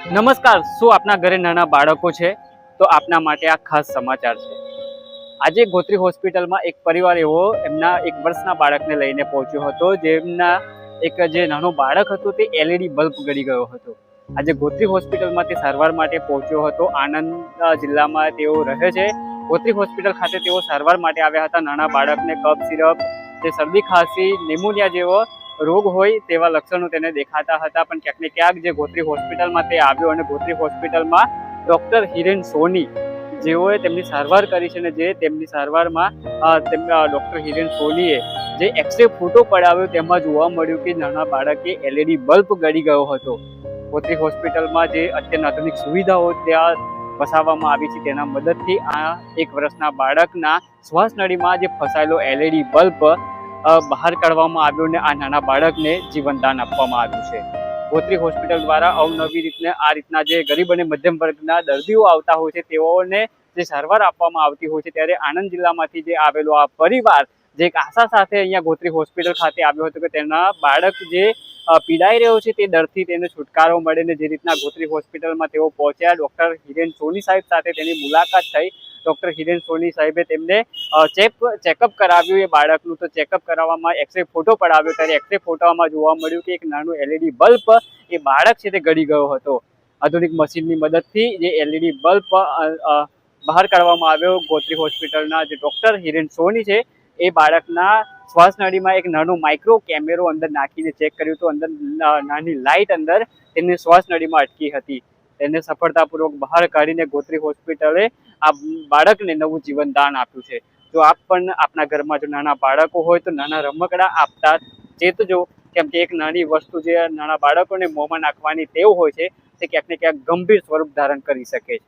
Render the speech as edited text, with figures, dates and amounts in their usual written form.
નમસ્કાર, શું આપના ઘરે નાના બાળકો છે તો આપના માટે આ ખાસ સમાચાર છે। આજે ગોત્રી હોસ્પિટલમાં એક પરિવાર એવો એમના 1 વર્ષના બાળકને લઈને પહોંચ્યો હતો, જેમના જે નાનો બાળક હતો તે એલઈડી બલ્બ ગળી ગયો હતો। આજે ગોત્રી હોસ્પિટલમાં તે સારવાર માટે પહોંચ્યો હતો। આણંદ જિલ્લામાં તેઓ રહે છે। ગોત્રી હોસ્પિટલ ખાતે તેઓ સારવાર માટે આવ્યા હતા। નાના બાળકને કફ સિરપ, તે શરદી ખાંસી, ન્યુમોનિયા જેવો રોગ હોય તેવા લક્ષણો તેને દેખાતા હતા, પણ ક્યાંક ને ક્યાંક જે ગોત્રી હોસ્પિટલમાં તે આવ્યો અને ગોત્રી હોસ્પિટલમાં ડૉક્ટર હિરેન સોની જેઓએ તેમની સારવાર કરી છે અને જે તેમની સારવારમાં ડૉક્ટર હિરેન સોનીએ જે એક્સરે ફોટો પડાવ્યો તેમાં જોવા મળ્યું કે નાના બાળકે એલઈડી બલ્બ ગળી ગયો હતો। ગોત્રી હોસ્પિટલમાં જે અત્યંત આધુનિક સુવિધાઓ ત્યાં વસાવવામાં આવી છે તેના મદદથી આ 1 વર્ષના બાળકના શ્વાસ નળીમાં જે ફસાયેલો એલઈડી બલ્બ બહાર કાઢવામાં આવ્યો અને આ નાના બાળકને જીવનદાન આપવામાં આવ્યું છે। ગોત્રી હોસ્પિટલ દ્વારા અવનવી રીતના જે ગરીબ અને મધ્યમ વર્ગના દર્દીઓ આવતા હોય છે તેઓને જે સારવાર આપવામાં આવતી હોય છે, ત્યારે આણંદ જિલ્લામાંથી જે આવેલો આ પરિવાર જે એક આશા સાથે અહીંયા ગોત્રી હોસ્પિટલ ખાતે આવ્યો હતો કે તેના બાળક જે પીડાઈ રહ્યો છે તે દર્દથી તેને છુટકારો મળે ને જે રીતના ગોત્રી હોસ્પિટલમાં તેઓ પહોંચ્યા, ડૉક્ટર હિરેન સોની સાહેબ સાથે તેની મુલાકાત થઈ। ડૉક્ટર હિરેન સોની સાહેબે તેમને ચેકઅપ કરાવ્યું એ બાળકનું, તો ચેકઅપ કરાવવામાં એક્સરે ફોટો પડાવ્યો ત્યારે એક્સરે ફોટોમાં જોવા મળ્યું કે એક નાનું એલઈડી બલ્બ એ બાળક છે તે ગળી ગયો હતો। આધુનિક મશીનની મદદથી જે એલઈડી બલ્બ બહાર કાઢવામાં આવ્યો। ગોત્રી હોસ્પિટલના જે ડૉક્ટર હિરેન સોની છે એ બાળકના શ્વાસ નળીમાં એક નાનો માઇક્રો કેમેરો અંદર નાખીને ચેક કર્યું તો અંદર નાની લાઇટ અંદર તેની શ્વાસ નળીમાં અટકી હતી। તેને સફળતાપૂર્વક બહાર કાઢીને ગોત્રી હોસ્પિટલે આ બાળકને નવું જીવનદાન આપ્યું છે। જો આપ પણ આપના ઘરમાં જો નાના બાળકો હોય તો નાના રમકડા આપતા ચેતજો, કેમ કે એક નાની વસ્તુ જે નાના બાળકોને મોંમાં નાખવાની ટેવ હોય છે તે ક્યાંક ને ક્યાંક ગંભીર સ્વરૂપ ધારણ કરી શકે છે।